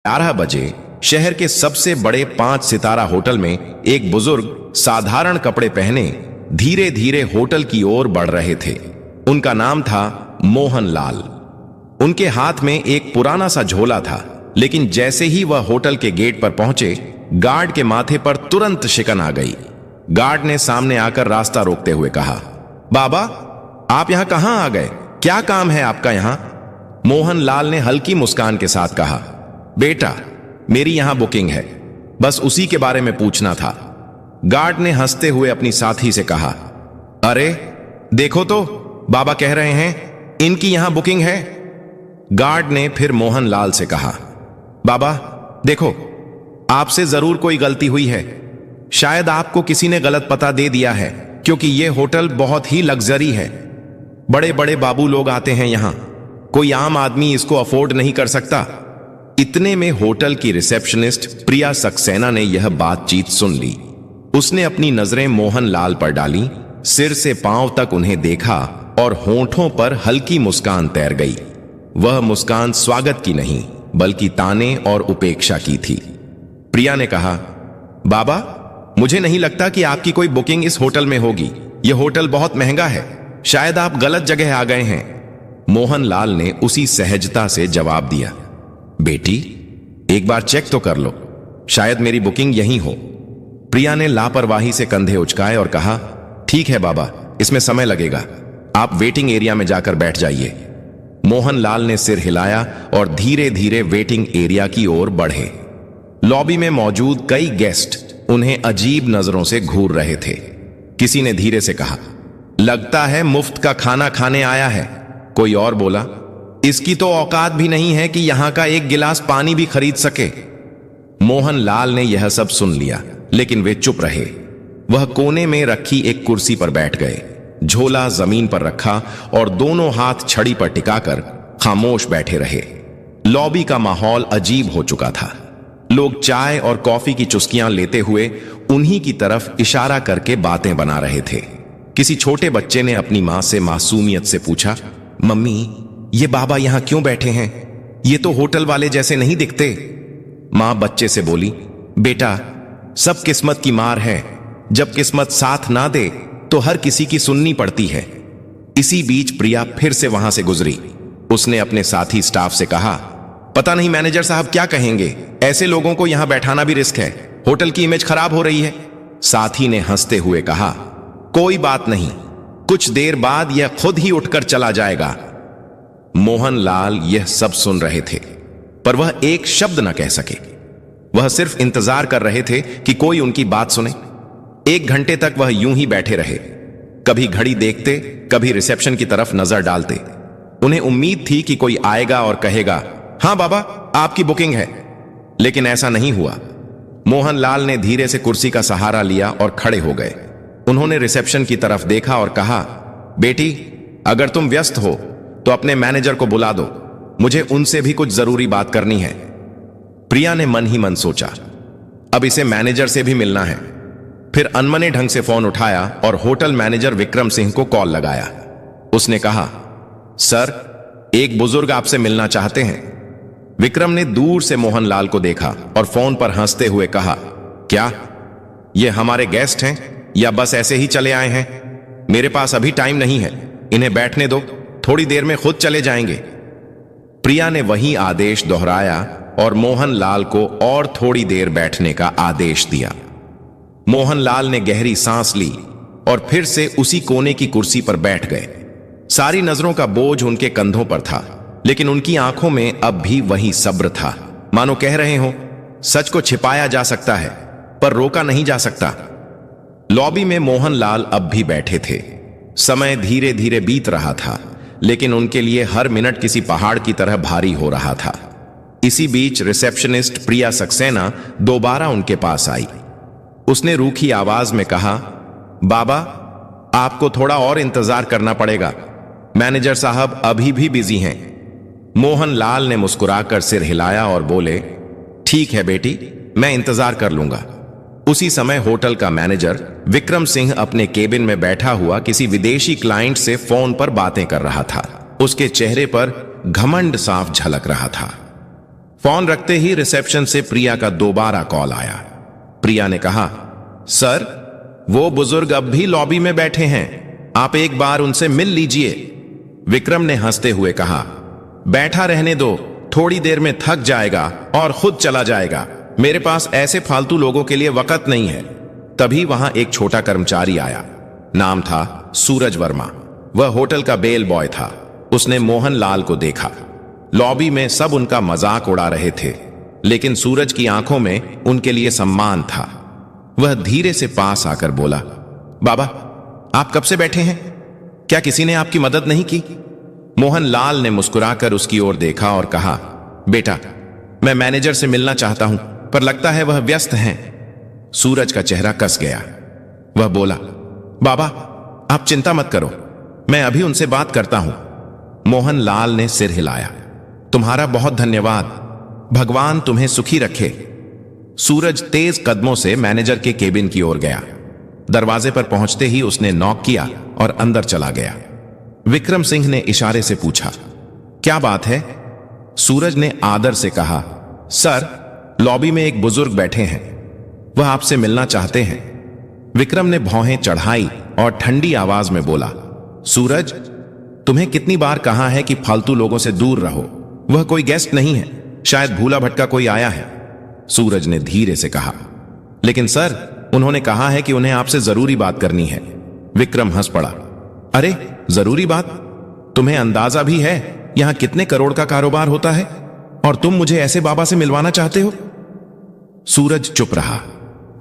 11 बजे शहर के सबसे बड़े 5 सितारा होटल में एक बुजुर्ग साधारण कपड़े पहने धीरे धीरे होटल की ओर बढ़ रहे थे। उनका नाम था मोहन लाल। उनके हाथ में एक पुराना सा झोला था, लेकिन जैसे ही वह होटल के गेट पर पहुंचे, गार्ड के माथे पर तुरंत शिकन आ गई। गार्ड ने सामने आकर रास्ता रोकते हुए कहा, बाबा, आप यहां कहां आ गए? क्या काम है आपका यहां? मोहन लाल ने हल्की मुस्कान के साथ कहा, बेटा, मेरी यहां बुकिंग है, बस उसी के बारे में पूछना था। गार्ड ने हंसते हुए अपनी साथी से कहा, अरे देखो तो, बाबा कह रहे हैं इनकी यहां बुकिंग है। गार्ड ने फिर मोहन लाल से कहा, बाबा देखो, आपसे जरूर कोई गलती हुई है। शायद आपको किसी ने गलत पता दे दिया है, क्योंकि यह होटल बहुत ही लग्जरी है। बड़े बड़े बाबू लोग आते हैं यहां, कोई आम आदमी इसको अफोर्ड नहीं कर सकता। इतने में होटल की रिसेप्शनिस्ट प्रिया सक्सेना ने यह बातचीत सुन ली। उसने अपनी नजरें मोहन लाल पर डाली, सिर से पांव तक उन्हें देखा और होंठों पर हल्की मुस्कान तैर गई। वह मुस्कान स्वागत की नहीं, बल्कि ताने और उपेक्षा की थी। प्रिया ने कहा, बाबा, मुझे नहीं लगता कि आपकी कोई बुकिंग इस होटल में होगी। यह होटल बहुत महंगा है, शायद आप गलत जगह आ गए हैं। मोहन लाल ने उसी सहजता से जवाब दिया, बेटी, एक बार चेक तो कर लो, शायद मेरी बुकिंग यहीं हो। प्रिया ने लापरवाही से कंधे उचकाए और कहा, ठीक है बाबा, इसमें समय लगेगा, आप वेटिंग एरिया में जाकर बैठ जाइए। मोहन लाल ने सिर हिलाया और धीरे धीरे वेटिंग एरिया की ओर बढ़े। लॉबी में मौजूद कई गेस्ट उन्हें अजीब नजरों से घूर रहे थे। किसी ने धीरे से कहा, लगता है मुफ्त का खाना खाने आया है। कोई और बोला, इसकी तो औकात भी नहीं है कि यहां का एक गिलास पानी भी खरीद सके। मोहन लाल ने यह सब सुन लिया, लेकिन वे चुप रहे। वह कोने में रखी एक कुर्सी पर बैठ गए, झोला जमीन पर रखा और दोनों हाथ छड़ी पर टिकाकर खामोश बैठे रहे। लॉबी का माहौल अजीब हो चुका था। लोग चाय और कॉफी की चुस्कियां लेते हुए उन्हीं की तरफ इशारा करके बातें बना रहे थे। किसी छोटे बच्चे ने अपनी मां से मासूमियत से पूछा, मम्मी, ये बाबा यहां क्यों बैठे हैं? ये तो होटल वाले जैसे नहीं दिखते। मां बच्चे से बोली, बेटा, सब किस्मत की मार है। जब किस्मत साथ ना दे तो हर किसी की सुननी पड़ती है। इसी बीच प्रिया फिर से वहां से गुजरी। उसने अपने साथी स्टाफ से कहा, पता नहीं मैनेजर साहब क्या कहेंगे, ऐसे लोगों को यहां बैठाना भी रिस्क है, होटल की इमेज खराब हो रही है। साथी ने हंसते हुए कहा, कोई बात नहीं, कुछ देर बाद यह खुद ही उठकर चला जाएगा। मोहन लाल यह सब सुन रहे थे, पर वह एक शब्द न कह सके। वह सिर्फ इंतजार कर रहे थे कि कोई उनकी बात सुने। 1 घंटे तक वह यूं ही बैठे रहे, कभी घड़ी देखते, कभी रिसेप्शन की तरफ नजर डालते। उन्हें उम्मीद थी कि कोई आएगा और कहेगा, हां बाबा, आपकी बुकिंग है, लेकिन ऐसा नहीं हुआ। मोहन लाल ने धीरे से कुर्सी का सहारा लिया और खड़े हो गए। उन्होंने रिसेप्शन की तरफ देखा और कहा, बेटी, अगर तुम व्यस्त हो तो अपने मैनेजर को बुला दो, मुझे उनसे भी कुछ जरूरी बात करनी है। प्रिया ने मन ही मन सोचा, अब इसे मैनेजर से भी मिलना है। फिर अनमने ढंग से फोन उठाया और होटल मैनेजर विक्रम सिंह को कॉल लगाया। उसने कहा, सर, एक बुजुर्ग आपसे मिलना चाहते हैं। विक्रम ने दूर से मोहन लाल को देखा और फोन पर हंसते हुए कहा, क्या ये हमारे गेस्ट हैं या बस ऐसे ही चले आए हैं? मेरे पास अभी टाइम नहीं है, इन्हें बैठने दो, थोड़ी देर में खुद चले जाएंगे। प्रिया ने वही आदेश दोहराया और मोहन लाल को और थोड़ी देर बैठने का आदेश दिया। मोहन लाल ने गहरी सांस ली और फिर से उसी कोने की कुर्सी पर बैठ गए। सारी नजरों का बोझ उनके कंधों पर था, लेकिन उनकी आंखों में अब भी वही सब्र था, मानो कह रहे हो, सच को छिपाया जा सकता है पर रोका नहीं जा सकता। लॉबी में मोहन लाल अब भी बैठे थे। समय धीरे धीरे बीत रहा था, लेकिन उनके लिए हर मिनट किसी पहाड़ की तरह भारी हो रहा था। इसी बीच रिसेप्शनिस्ट प्रिया सक्सेना दोबारा उनके पास आई। उसने रूखी आवाज में कहा, बाबा, आपको थोड़ा और इंतजार करना पड़ेगा, मैनेजर साहब अभी भी बिजी हैं। मोहन लाल ने मुस्कुराकर सिर हिलाया और बोले, ठीक है बेटी, मैं इंतजार कर लूंगा। उसी समय होटल का मैनेजर विक्रम सिंह अपने केबिन में बैठा हुआ किसी विदेशी क्लाइंट से फोन पर बातें कर रहा था। उसके चेहरे पर घमंड साफ झलक रहा था। फोन रखते ही रिसेप्शन से प्रिया का दोबारा कॉल आया। प्रिया ने कहा, सर, वो बुजुर्ग अब भी लॉबी में बैठे हैं, आप एक बार उनसे मिल लीजिए। विक्रम ने हंसते हुए कहा, बैठा रहने दो, थोड़ी देर में थक जाएगा और खुद चला जाएगा। मेरे पास ऐसे फालतू लोगों के लिए वक्त नहीं है। तभी वहां एक छोटा कर्मचारी आया। नाम था सूरज वर्मा। वह होटल का बेल बॉय था। उसने मोहन लाल को देखा। लॉबी में सब उनका मजाक उड़ा रहे थे, लेकिन सूरज की आंखों में उनके लिए सम्मान था। वह धीरे से पास आकर बोला, बाबा, आप कब से बैठे हैं? क्या किसी ने आपकी मदद नहीं की? मोहन लाल ने मुस्कुराकर उसकी ओर देखा और कहा, बेटा, मैं मैनेजर से मिलना चाहता हूं, पर लगता है वह व्यस्त हैं। सूरज का चेहरा कस गया। वह बोला, बाबा, आप चिंता मत करो, मैं अभी उनसे बात करता हूं। मोहन लाल ने सिर हिलाया। तुम्हारा बहुत धन्यवाद, भगवान तुम्हें सुखी रखे। सूरज तेज कदमों से मैनेजर के केबिन की ओर गया। दरवाजे पर पहुंचते ही उसने नॉक किया और अंदर चला गया। विक्रम सिंह ने इशारे से पूछा, क्या बात है? सूरज ने आदर से कहा, सर, लॉबी में एक बुजुर्ग बैठे हैं, वह आपसे मिलना चाहते हैं। विक्रम ने भौहें चढ़ाई और ठंडी आवाज में बोला, सूरज, तुम्हें कितनी बार कहा है कि फालतू लोगों से दूर रहो। वह कोई गेस्ट नहीं है, शायद भूला भटका कोई आया है। सूरज ने धीरे से कहा, लेकिन सर, उन्होंने कहा है कि उन्हें आपसे जरूरी बात करनी है। विक्रम हंस पड़ा। अरे, जरूरी बात? तुम्हें अंदाजा भी है यहां कितने करोड़ का कारोबार होता है, और तुम मुझे ऐसे बाबा से मिलवाना चाहते हो? सूरज चुप रहा,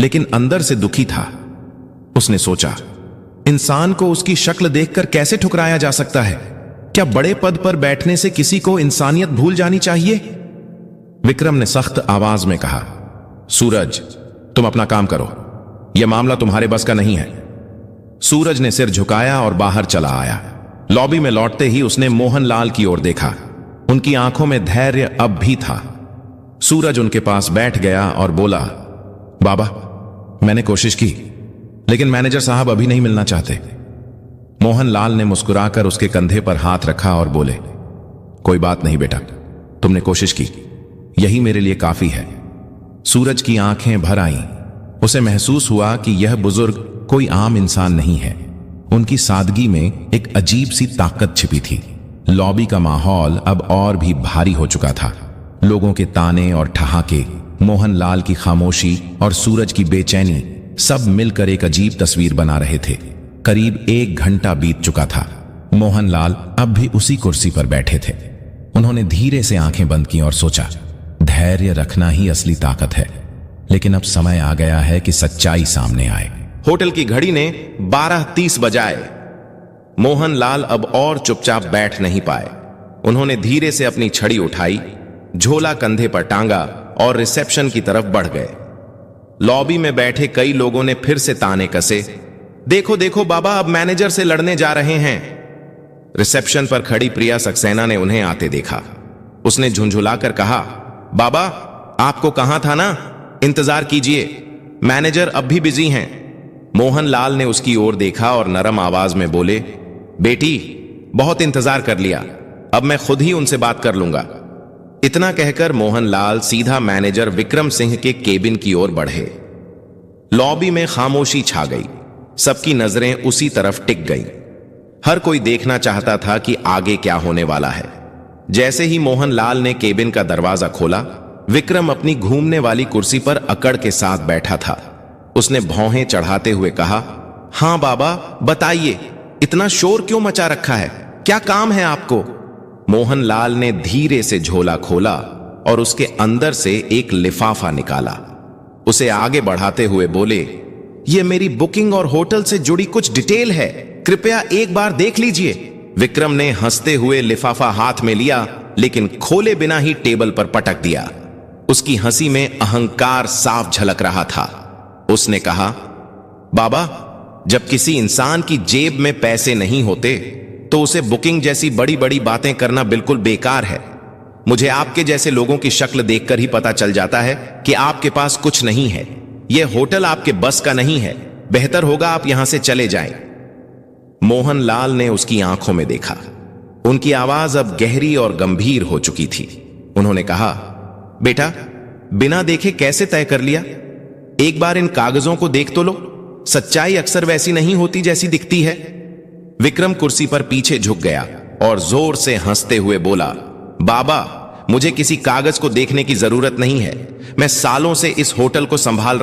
लेकिन अंदर से दुखी था। उसने सोचा, इंसान को उसकी शक्ल देखकर कैसे ठुकराया जा सकता है? क्या बड़े पद पर बैठने से किसी को इंसानियत भूल जानी चाहिए? विक्रम ने सख्त आवाज में कहा, सूरज, तुम अपना काम करो, यह मामला तुम्हारे बस का नहीं है। सूरज ने सिर झुकाया और बाहर चला आया। लॉबी में लौटते ही उसने मोहन लाल की ओर देखा। उनकी आंखों में धैर्य अब भी था। सूरज उनके पास बैठ गया और बोला, बाबा, मैंने कोशिश की, लेकिन मैनेजर साहब अभी नहीं मिलना चाहते। मोहन लाल ने मुस्कुराकर उसके कंधे पर हाथ रखा और बोले, कोई बात नहीं बेटा, तुमने कोशिश की, यही मेरे लिए काफी है। सूरज की आंखें भर आईं। उसे महसूस हुआ कि यह बुजुर्ग कोई आम इंसान नहीं है। उनकी सादगी में एक अजीब सी ताकत छिपी थी। लॉबी का माहौल अब और भी भारी हो चुका था। लोगों के ताने और ठहाके, मोहन लाल की खामोशी और सूरज की बेचैनी सब मिलकर एक अजीब तस्वीर बना रहे थे। करीब 1 घंटा बीत चुका था। मोहन लाल अब भी उसी कुर्सी पर बैठे थे। उन्होंने धीरे से आंखें बंद की और सोचा, धैर्य रखना ही असली ताकत है। लेकिन अब समय आ गया है कि सच्चाई सामने आए। होटल की घड़ी ने 12:30 बजाए। मोहन लाल अब और चुपचाप बैठ नहीं पाए। उन्होंने धीरे से अपनी छड़ी उठाई, झोला कंधे पर टांगा और रिसेप्शन की तरफ बढ़ गए। लॉबी में बैठे कई लोगों ने फिर से ताने कसे, देखो देखो बाबा, अब मैनेजर से लड़ने जा रहे हैं। रिसेप्शन पर खड़ी प्रिया सक्सेना ने उन्हें आते देखा। उसने झुंझुलाकर कहा, बाबा, आपको कहा था ना, इंतजार कीजिए, मैनेजर अब भी बिजी हैं। मोहन लाल ने उसकी ओर देखा और नरम आवाज में बोले, बेटी, बहुत इंतजार कर लिया, अब मैं खुद ही उनसे बात कर लूंगा। इतना कहकर मोहन लाल सीधा मैनेजर विक्रम सिंह के केबिन की ओर बढ़े। लॉबी में खामोशी छा गई। सबकी नजरें उसी तरफ टिक गईं। हर कोई देखना चाहता था कि आगे क्या होने वाला है। जैसे ही मोहन लाल ने केबिन का दरवाजा खोला, विक्रम अपनी घूमने वाली कुर्सी पर अकड़ के साथ बैठा था। उसने भौहें चढ़ाते हुए कहा, हां बाबा, बताइए, इतना शोर क्यों मचा रखा है? क्या काम है आपको? मोहन लाल ने धीरे से झोला खोला और उसके अंदर से एक लिफाफा निकाला। उसे आगे बढ़ाते हुए बोले, यह मेरी बुकिंग और होटल से जुड़ी कुछ डिटेल है, कृपया एक बार देख लीजिए। विक्रम ने हंसते हुए लिफाफा हाथ में लिया, लेकिन खोले बिना ही टेबल पर पटक दिया। उसकी हंसी में अहंकार साफ झलक रहा था। उसने कहा, बाबा, जब किसी इंसान की जेब में पैसे नहीं होते तो उसे बुकिंग जैसी बड़ी बड़ी बातें करना बिल्कुल बेकार है। मुझे आपके जैसे लोगों की शक्ल देखकर ही पता चल जाता है कि आपके पास कुछ नहीं है। यह होटल आपके बस का नहीं है, बेहतर होगा आप यहां से चले जाएं। मोहन लाल ने उसकी आंखों में देखा। उनकी आवाज अब गहरी और गंभीर हो चुकी थी। उन्होंने कहा, बेटा, बिना देखे कैसे तय कर लिया? एक बार इन कागजों को देख तो लो। सच्चाई अक्सर वैसी नहीं होती जैसी दिखती है। विक्रम कुर्सी पर पीछे झुक गया और जोर से हंसते हुए बोला, बाबा, मुझे किसी कागज को देखने की जरूरत नहीं है। मैं सालों से इस होटल को संभाल